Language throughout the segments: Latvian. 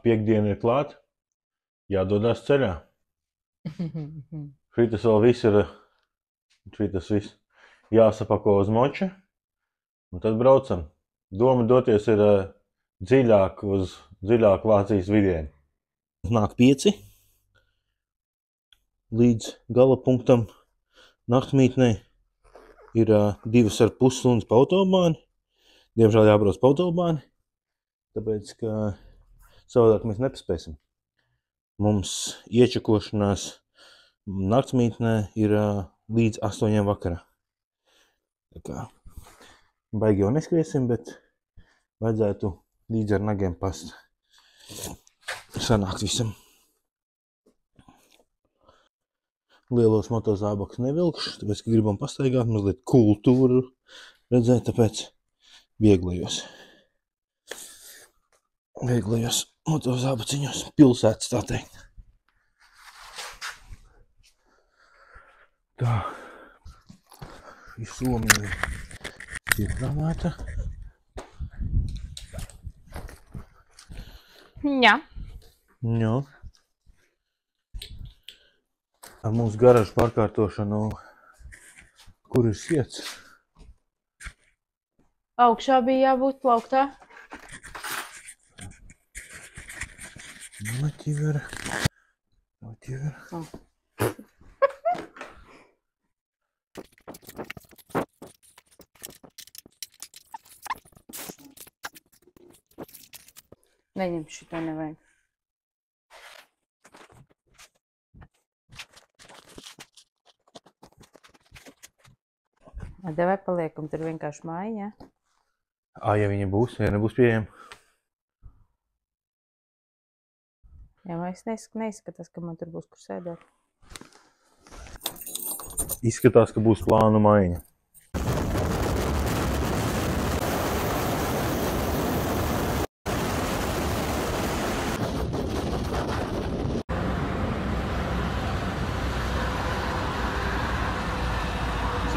Piektdiena ir klāt, jādodas ceļā. Šitas vēl viss ir, šitas viss jāsapako uz moči, un tad braucam. Doma doties ir dziļāk uz dziļāku Vācijas vidieni. Nāk 5 līdz gala punktam naktmītnē ir 2,5 stundas pa autobāni. Diemžēl jābrauc pa autobāni, tāpēc, ka savādāk mēs nepaspēsim. Mums iečakošanās naktsmītnē ir līdz 8 vakarā. Tā kā baigi jau neskriesim, bet vajadzētu līdz ar nagiem past. Sanākt visam. Lielos motozābakus nevilkšu, tāpēc, ka gribam pastaigāt mazliet kultūru redzēt, tāpēc vieglajos motozābaciņos, pilsētas tā teikt. Tā, šī somiņa ir iekrāmēta. Jā. Jā. Ar mūsu garažu pārkārtošanu, kur ir siets? Augšā bija jābūt plauktā. Noķivera. Neņem šito nevajag. Devai paliekam, tur vienkārši māja, jā? Ja viņa būs, ja nebūs pieejama. Jā, man neizskatās, ka man tur būs kur sēdēt. Izskatās, ka būs plānu maiņa.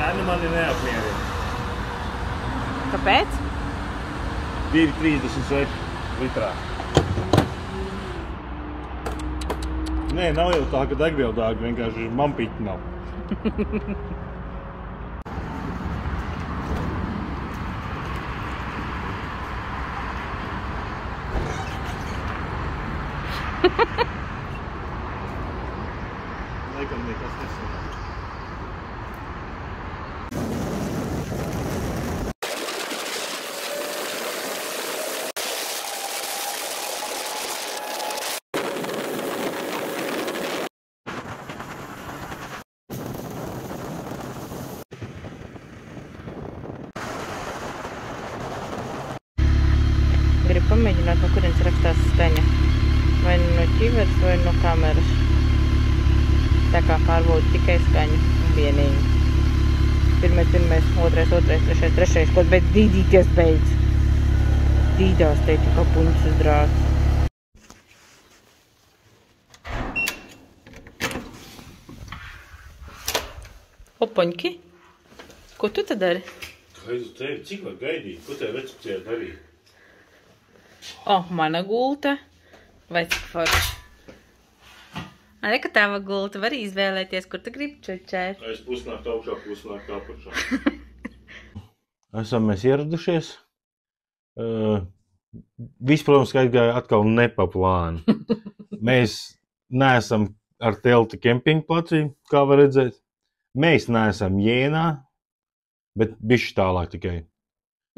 Cena mani neapmierina. Kāpēc? 2,36 litrā. Nē, nav jau tā, ka degviela dārga, vienkārši man piķi nav. Laikam nekas nesanāk. Gribu pamēģināt, no kurienes rakstās skaņa. Vai no ķiveres, vai no kameras. Tā kā pārbaudu tikai skaņu un vienīgi. Pirmais, otrais, trešais, kaut bet dīdīties beidz. Dīdās teicu, kā puņas uz drāts. Opoņki, ko tu te dari? Gaidu tevi, cik var gaidīt? Ko tev recepcijā darīt? Mana gulta. Vai cik forši? Ka tava gulta var izvēlēties, kur tu gribi čučēt. Es pusnākt augšā, pusnākt apakšā. Esam mēs ieradušies. Viss, protams, ka aizgāja atkal ne pa plānu. Mēs neesam ar telti kempingplacī, kā var redzēt. Mēs neesam Jēnā, bet bišķi tālāk tikai.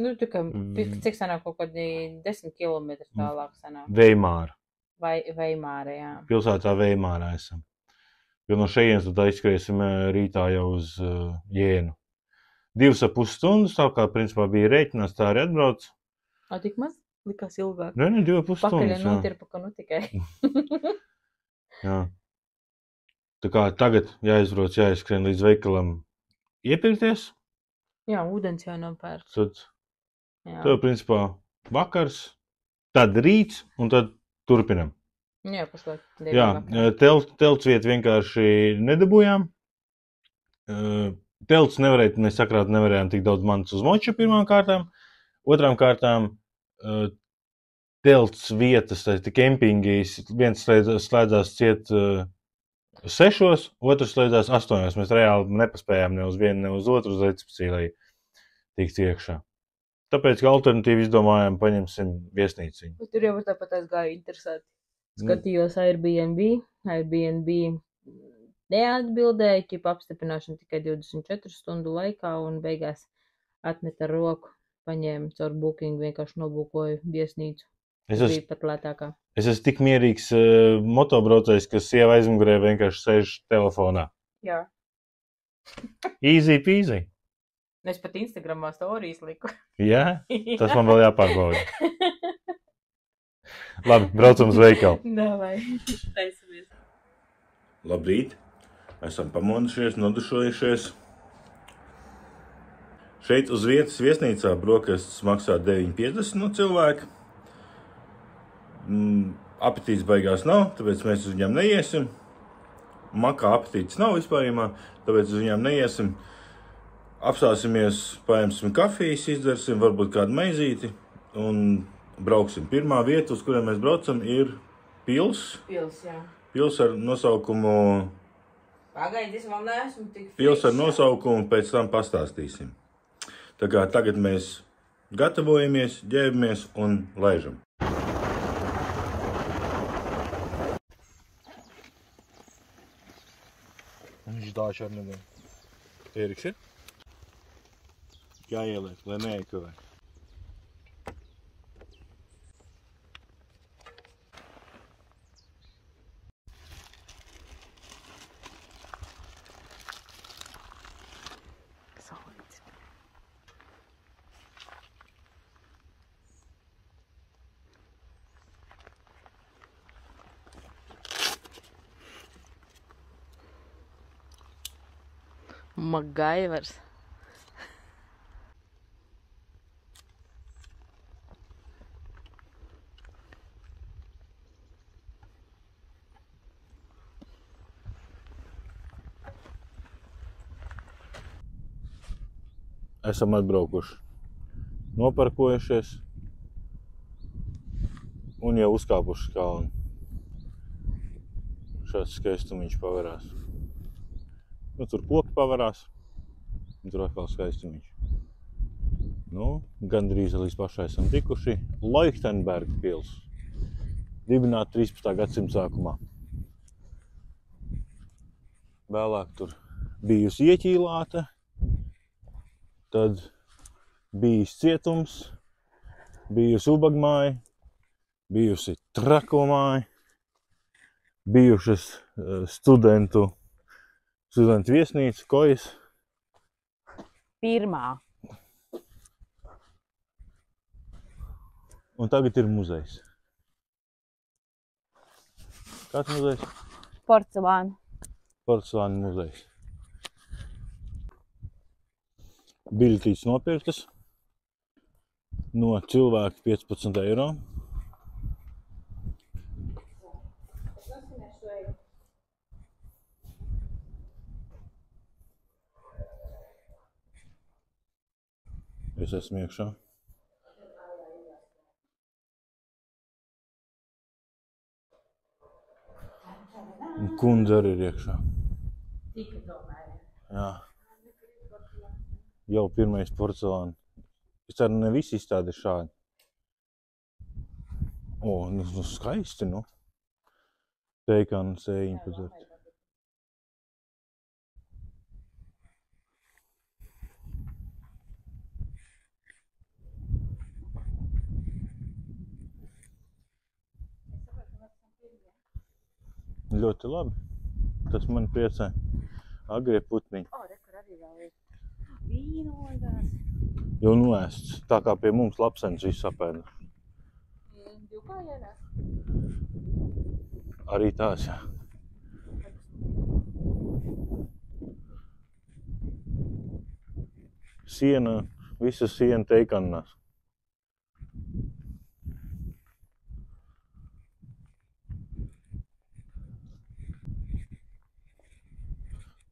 Nu, cik sanāk kaut kādi 10 kilometri tālāk sanāk? Veimāra. Vai Veimāra, jā. Pilsētā Veimārā esam. Jo no šejienes tad aizskriesim rītā jau uz Jēnu. 2,5 stundas, tā kā principā bija rēķinās, tā arī atbrauc. Tik maz? Likās ilgāk. Ne, 2,5 stundas. Pakaļ notirpa, ka nu tikai. Jā. Tā kā tagad jāizbrauc, jāizskrien līdz veikalam iepirkties. Jā, ūdens jau nopērk. Tad, principā, vakars, tad rīts un tad turpinam. Jā, pašlaik. Jā, telts vietu vienkārši nedabūjām. Telts mēs sakrāt nevarējām tik daudz mantas uz moču pirmām kārtām. Otrām kārtām telts vietas, kempingīs, viens slēdzās ciet 6, otrs slēdzās 8. Mēs reāli nepaspējām ne uz vienu, ne uz otru uz recepciju, lai tiktu iekšā. Tāpēc, ka alternatīvi izdomājām, paņemsim viesnīciņu. Tur jau tāpat aizgāju interesēti. Skatījos Airbnb neatbildēja, ķipa apstiprināšana tikai 24 stundu laikā un beigās atmet ar roku, paņēma caur booking, vienkārši nobūkoju viesnīcu. Bija pat lētākā. Es esmu tik mierīgs motobraucējs, ka sieva aizmugurē vienkārši sēž telefonā. Jā. Easy peasy. Es pat Instagramā storijas liku. Jā? Tas man vēl jāpārbauda. Labi, braucam uz veikalu. Davai, taisamies. Labrīt. Esam pamodušies, nodušojušies. Šeit uz vietas viesnīcā brokastis maksā 9,50 no cilvēka. Apetītes beigās nav, tāpēc mēs uz viņām neiesim. Makā apetītes nav vispārījumā, tāpēc uz viņām neiesim. Apstāsimies, paņemsim kafijas, izdarsim varbūt kādu maizīti un brauksim. Pirmā vieta, uz kuriem mēs braucam, ir pils. Pils, jā. Pils ar nosaukumu... Pagaidi, es vēl neesmu tik Pils ar nosaukumu, pēc tam pastāstīsim. Tā kā tagad mēs gatavojamies, ģērbamies un laižam. Viņš dāši ar nedēļ. Eriks ir? Jāieliek, lai neiekavē. MacGyvers. Esam atbraukuši, noparkojušies un jau uzkāpuši kalnu. Šāds skaistumiņš pavarās. Nu, tur koki pavarās, un tur atkal skaistumiņš. Nu, gandrīz līdz pašai esam tikuši. Leuchtenberga pils, dibināta 13. gadsimta sākumā. Vēlāk tur bijusi ieķīlāta, tad bijis cietums, bijusi ubagmāja, bijusi trakomāja, bijušas studentu viesnīca, kojas. Pirmā. Un tagad ir muzejs. Kāds muzejs? Porcelāna. Porcelāna muzejs. Biļetītes nopirktas no cilvēka 15 eiro. Es esmu iekšā. Un kundze arī ir iekšā. Jā. Jau pirmais porcelāna. Es ceru, ne visi izstādi ir šādi. O, nu skaisti, nu. Peikāna sējiņa padzert. Ļoti labi. Tas man priecē. Agrie putniņi. O, rekur arī vēl ir vīnogās. Jau noēsts. Tā kā pie mums lapsenis viss apēda. Divkājienās? Arī tās, jā. Siena, visa siena teikannās.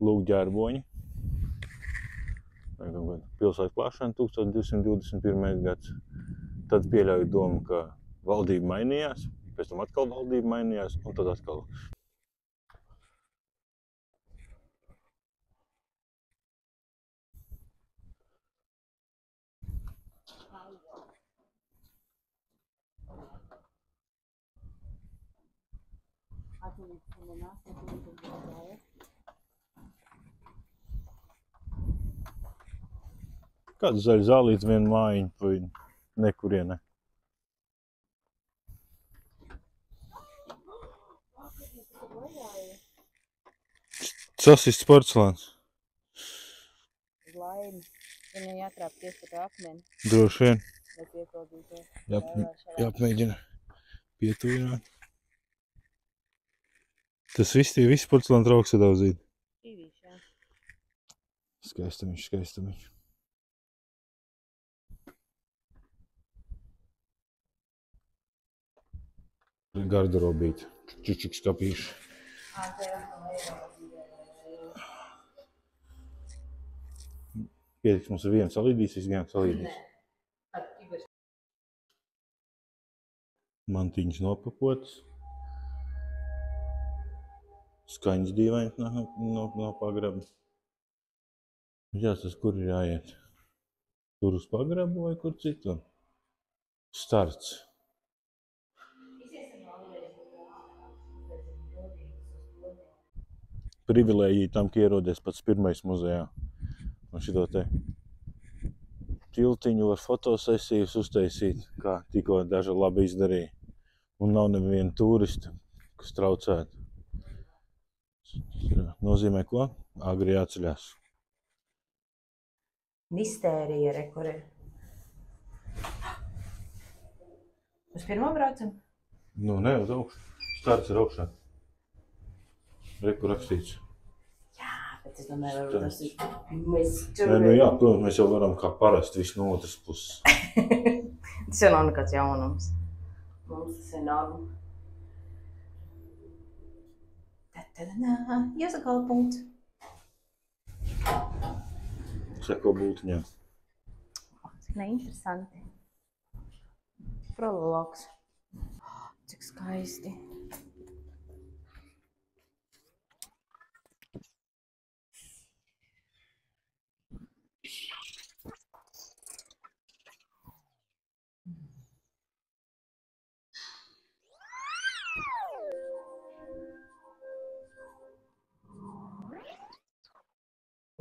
Lūk, ģērboņi. Pilsētas klāšana 1221. gads. Tad pieļauju domu, ka valdība mainījās, pēc tam atkal valdība mainījās, un tad atkal. Kāda zaļa zālīte, viena mājiņa pa nekurienē. Sasists porcelāns. Laimi. Viņai jātrāpties pa to akmeni, Droši vien. lai piepildītos. Jāapmēģina pietuvināt. Tas viss, tie visi porcelāna trauki sadauzīti. Īvīši, jā. Skaistamiņš, skaistamiņš. Garderobīte, čučuk skapīši. Pietiks mums ar vienu salīdīs, izgājām salīdīs. Mantiņas nopapotas. Skaņas dīvaini no pagraba. Jāsas, kur ir jāiet? Tur uz pagrabu vai kur citur? Starts. Privilēģija tam, ka ierodies pats pirmais muzejā. Un šito te tiltiņu var fotosesijas uztaisīt, kā tikko daži labi izdarīja. Un nav neviena turista, kas traucētu. Nozīmē ko? Agri jāceļās. Mistērija, re, kur ir. Uz pirmo braucam? Nu, ne, uz augšu. Starts ir augšā. Re, kur rakstīts. Jā, bet es domāju, varbūt tas ir... Mēs Nē, nu jā, protams, mēs jau varam kā parasti visu no otras puses. Tas jau nav nekāds jaunums. Mums tas ir norma. Jāsakala punkts. Seko būtiņā. Cik neinteresanti. Prologs. Cik skaisti.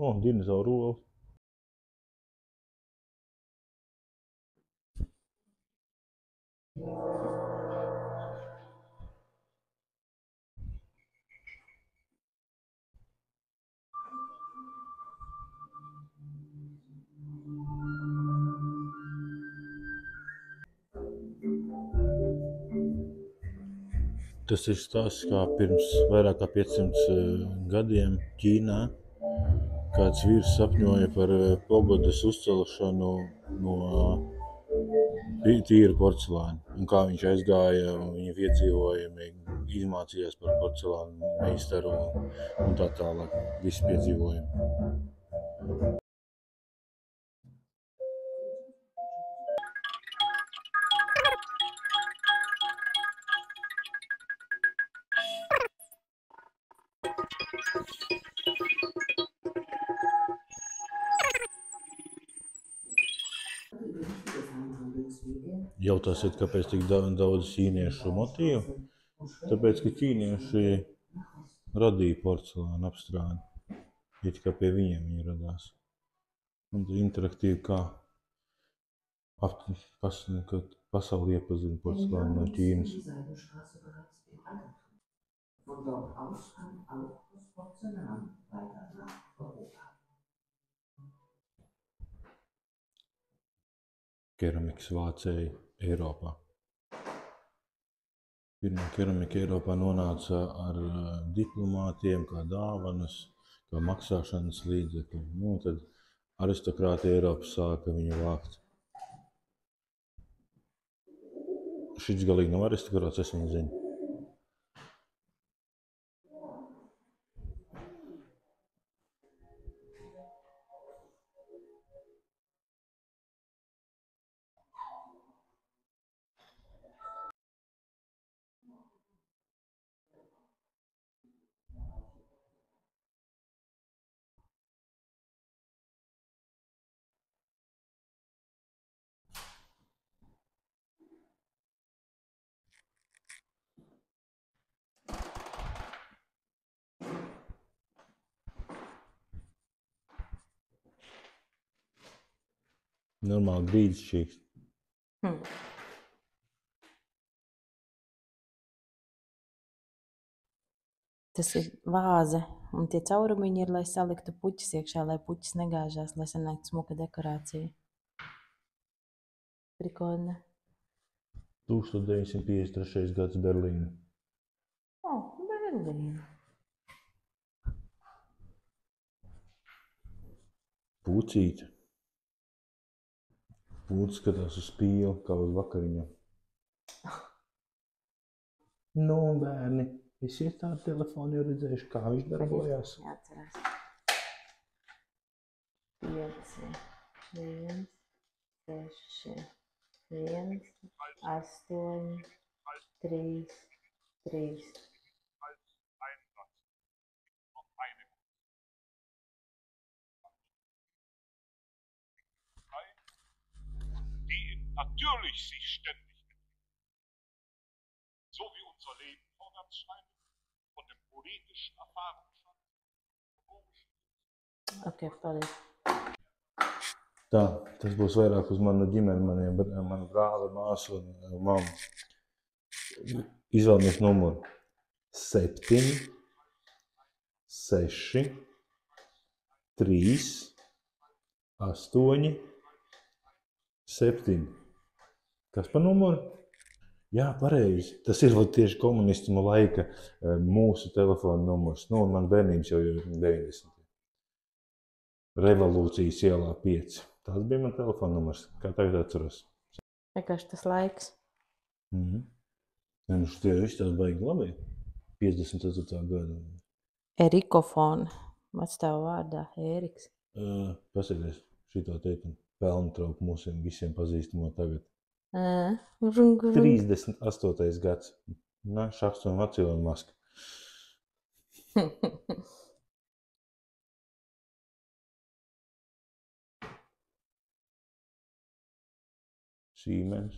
O, dinozauru olu. Tas ir stāsts, kā pirms vairāk kā 500 gadiem Ķīnā kāds vīrs sapņoja par pagodas uzcelšanu no tīra porcelāna. Un kā viņš aizgāja un viņa piedzīvojumi, izmācījās par porcelānu meistaru un tā tālāk. Visi piedzīvojumi. Jautāsiet, kāpēc tik daudz ķīniešu motīvu? Tāpēc, ka ķīnieši radīja porcelāna apstrādi. Ir tikai pie viņiem viņi radās. Un interaktīvi kā pasauli iepazina porcelānu no Ķīnas. Von dort aus kam auch das Porzellan weiter nach Europa. Keramikas vācēji Eiropā. Pirmā keramika Eiropā nonāca ar diplomātiem, kā dāvanas, kā maksāšanas līdzekļi. Nu, tad aristokrāti Eiropas sāka viņu vākt. Šis galīgi nav aristokrāts, es viņu zinu. Normāli grīdas šīks. Tas ir vāze, un tie caurumiņi ir, lai saliktu puķis iekšā, lai puķis negāžās, lai sanāktu smuka dekorācija. Prikольно. 1953. gads Berlīna. Berlīna. Pucīte. Pūcis skatās uz spīli, kā uz vakariņu. Nu, bērni, esiet tādu telefonu jau redzējuši, kā viņš darbojās? Jāatcerās. 5, 1, 6, 1, 8, 3, 3. Die natürlich sich ständig entwickeln. So wie unser Leben vorwärts schreitet, von dem politischen Erfahrungsschatz, Ok, paldies. Tā, tas būs vairāk uz manu ģimeni, manu brāli, māsu un mammu. Izvēlamies numuru 7, 6, 3, 8, 7. Kas par numuru? Jā, pareizi. Tas ir tieši komunismu laika mūsu telefona numurs. Nu, un man bērnības jau ir 90. Revolūcijas ielā 5. Tas bija man telefona numurs, kā tagad atceros. Vienkārši tas laiks. Nu, tie visi tās baigi labi. 54. gada. Erikofona. Vecstāva vārdā. Ēriks. Pasēdies šito teikumu. Pelnu trauku mūsiem visiem pazīstamo tagad. 38. gads. Na, Šahs un Ilona Maska. Siemens.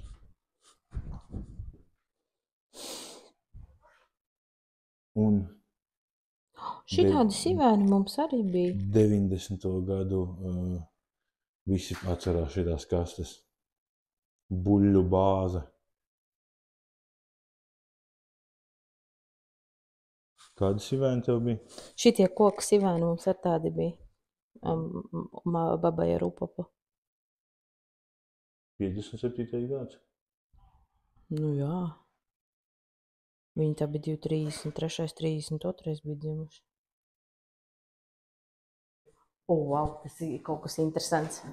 Un Šitādi sivēni mums arī bija. 90. gadu visi atcerās šitās kastes. Buļļu bāze. Kādi sivēni tev bija? Šitie koku sivēni mums ar tādi bija. Babai ar upapu. 57. gads. Nu jā. Viņi tā bija 33, 32 bija dzimuši. Wow, tas ir kaut kas interesants.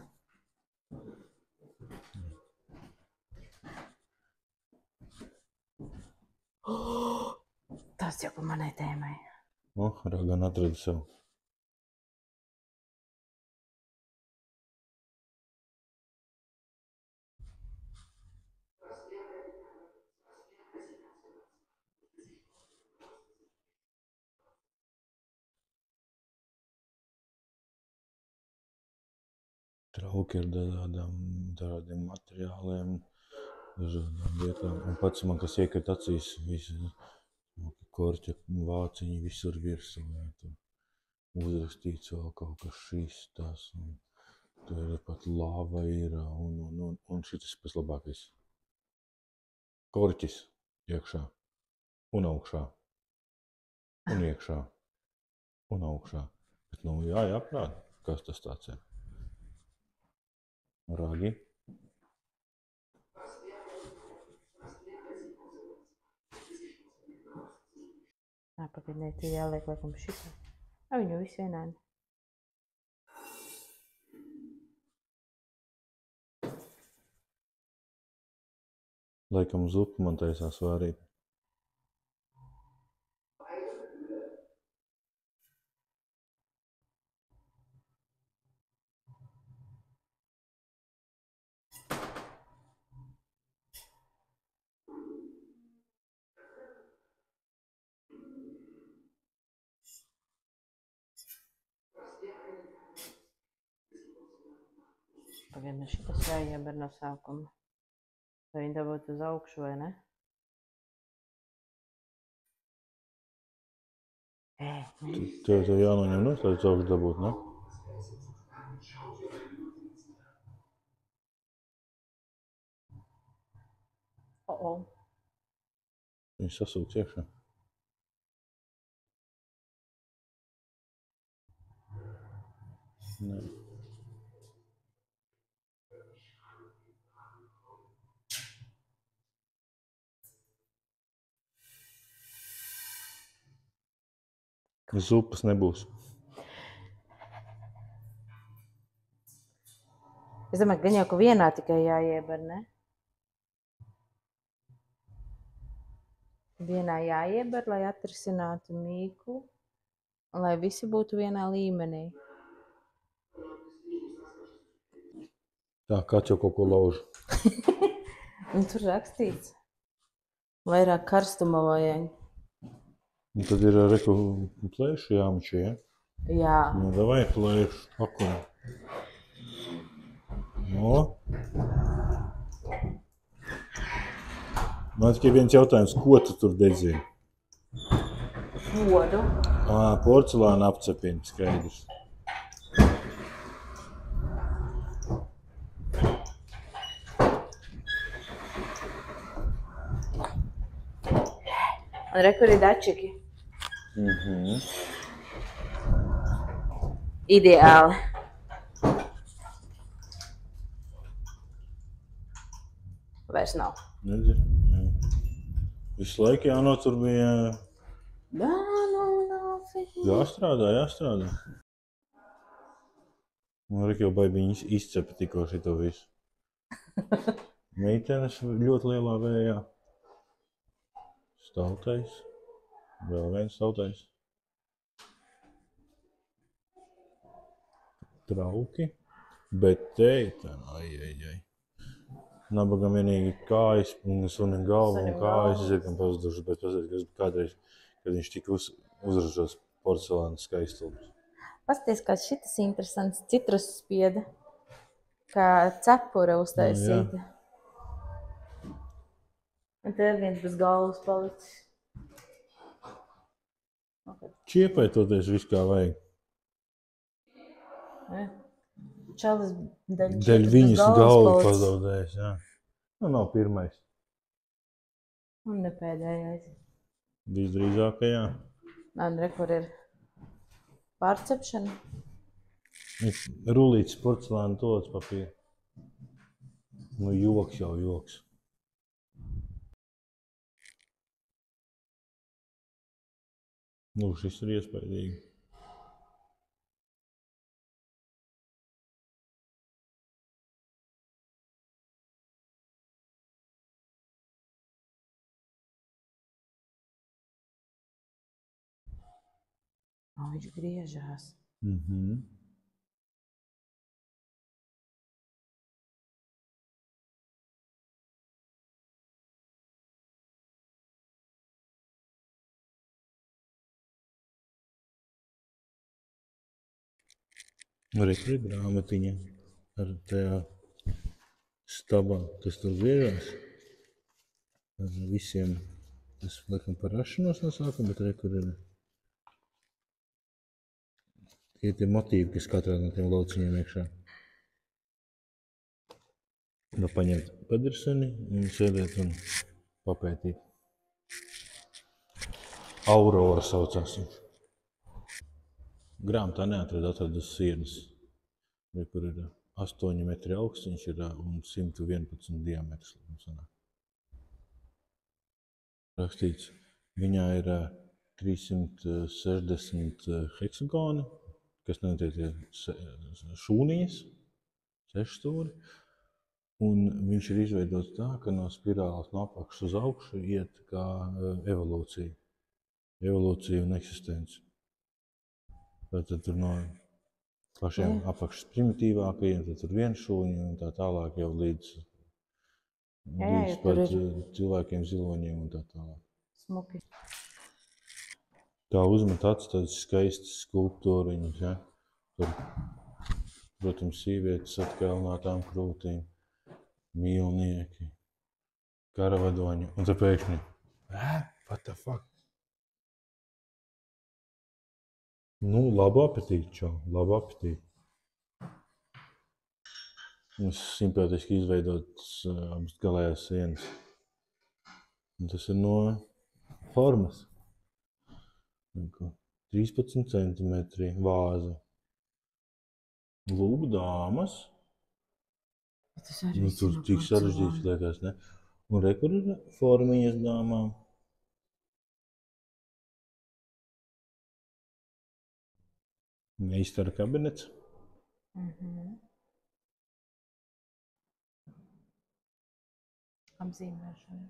Tas jau pa manai tēmai. Ragan atrada sev. Trauki ar dažādiem materiāliem, dažādām vietām. Un pats man, kas iekrīt acīs, visi korķa vāciņi visur virsū. Uzrakstīts vēl kaut kas šis, tas. Tur pat lava ir un šitas pēc labākais. Korķis iekšā un augšā. Un iekšā un augšā. Bet, jāprāt, kas tas tāds ir. Ragi. Pagaidnē, tu jāliek laikam šitā. Viņu visi vienādi. Laikam zupu man taisās vārīt. Pagaidnē, šitas jāieber no sākuma. Vai viņi dabūt uz augšu vai ne? Tev jānoņem no tāds augstu dabūt, ne? Viņi sasūc iekšā. Nē. Zupas nebūs. Es domāju, ka gan jau, ka vienā tikai jāieber, ne? Vienā jāieber, lai atrisinātu mīklu, un lai visi būtu vienā līmenī. Tā, kāds jau kaut ko lauž. Un tur rakstīts. Vairāk karstuma vajag. Un tad ir reku plēšu jāmuči, ja? Jā. Nu, davai plēšu. Akuni. No. Man tikai viens jautājums, ko tu tur dedzini? Vodu. Porcelāna apcepini, skaidrs. Un re, kur ir dačiki. Ideāli. Vairs nav. Nedzi? Jā. Visu laiku jānotur bija jāstrādā. Un Reki jau baibiņi izcepa tikko šito visu. Meitenes ļoti lielā vējā. Stautais. Vēl viens stautais. Trauki. Bet teita, ai. Nabagam vienīgi kājas, un galva un kājas izietam pazuduši, bet paziet, kādreiz, kad viņš tika uzražos porcelāna skaistulbs. Pasties, kāds šitas interesants citrus spieda, kā cepura uztaisīta. Un te viens bez galvas palicis. Čiepai toties viss kā vajag. Čalis Dēļ viņas galvu pazaudējis, jā. Nu, nav pirmais. Un ne pēdējais. Visdrīzāk, jā. Un re, kur ir pārcepšana. Rulīts porcelāna todas papīra. Nu, joks. Nu, šis ir iespaidīgi. Viņš griežās. Arī tur ir grāmatiņa ar tajā stabā, kas tur griežās. Ar visiem, tas laikam par rašanos no sākuma, bet arī kur ir tie motīvi, kas katrā no tiem lauciņiem iekšā. Var paņemt padirseni un sēdēt un papētīt. Aurora saucās viņš. Grāmatā atrada uz sienas, kur ir 8 metri augsts, viņš ir un 111 diametrs. Rakstīts, viņā ir 360 heksagoni, kas netiek šūniņas, 6 stūri, un viņš ir izveidots tā, ka no spirāles no apakšas uz augšu iet kā evolūcija un eksistence. Tad tur no pašiem apakšas primitīvākajiem, tad tur viens šūņi un tā tālāk jau līdz pat cilvēkiem ziloņiem un tā tālāk. Smuki. Tā uzmet acis tādas skaistas skulptūriņas, ja? Tur, protams, sievietes atkalnātām krūtīm, mīlnieki, karavadoņi, un te pēkšņi, what the fuck? Nu, labu apetīti, čau, labu apetīti. Mums simpātiski izveidotas abas galējās sienas. Un tas ir no formas. 13 centimetri vāze. Lūk, dāmas. Tas arī Nu, tur tik sarežģīts liekas, ne? Un re, kur ir formiņas dāmām? Meistara kabinets. Apzīmēšana.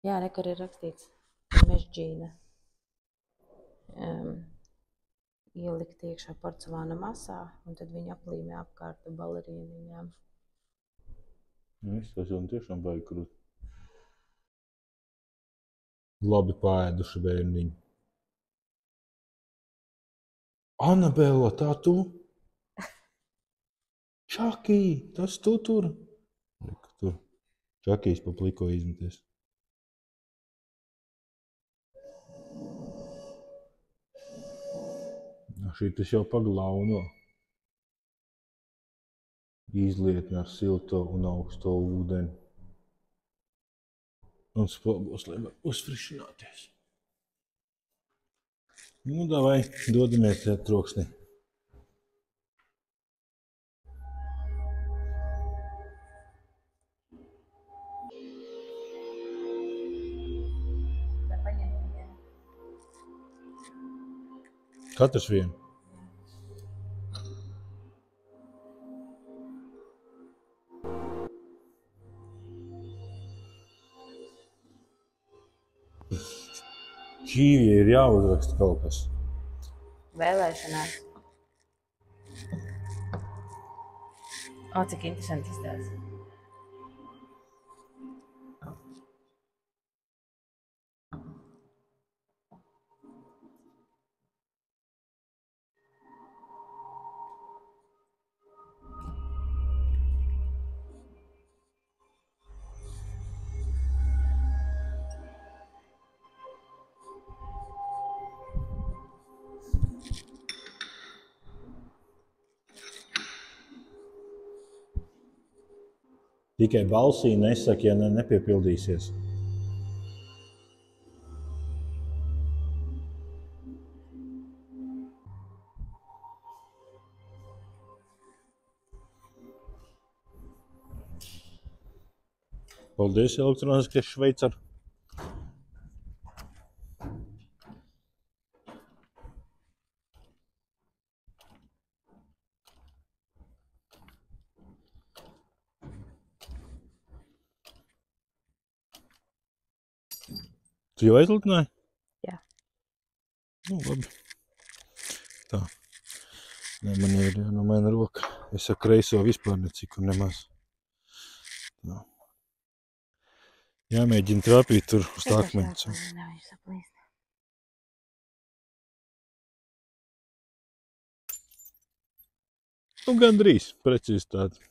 Jā, re, kur ir rakstīts mežģīna. Ielikt iekšā porcelāna masā, un tad viņi aplīmē apkārt balerīniņām. Tas jau tiešām baigi krūt. Labi paēduši bērniņi. Anabela, tā tu? Čakī, tas tu tur? Tur Čakīs pa pliko izmeties. Šitas jau paglauno. Izlietni ar silto un augsto ūdeni. Un spogos, lai var uzfrišināties. Nu, davai, dodamies tajā troksnī. Katrs vienu. Čīvie ir jāuzraksta kaut kas. Vēlēšanās. Cik interesanti izstāsta. Tikai balsī nesaki, ja nepiepildīsies. Paldies, elektroniskais šveicar. Tu jau aizlutināji? Jā. Nu, labi. Tā. Nē, man ir jānomaina roka. Es ar kreiso vispār neciku nemaz. Tā. Jāmēģina trāpīt tur uz tā akmeņa. Nu, gandrīz, precīzi tādi.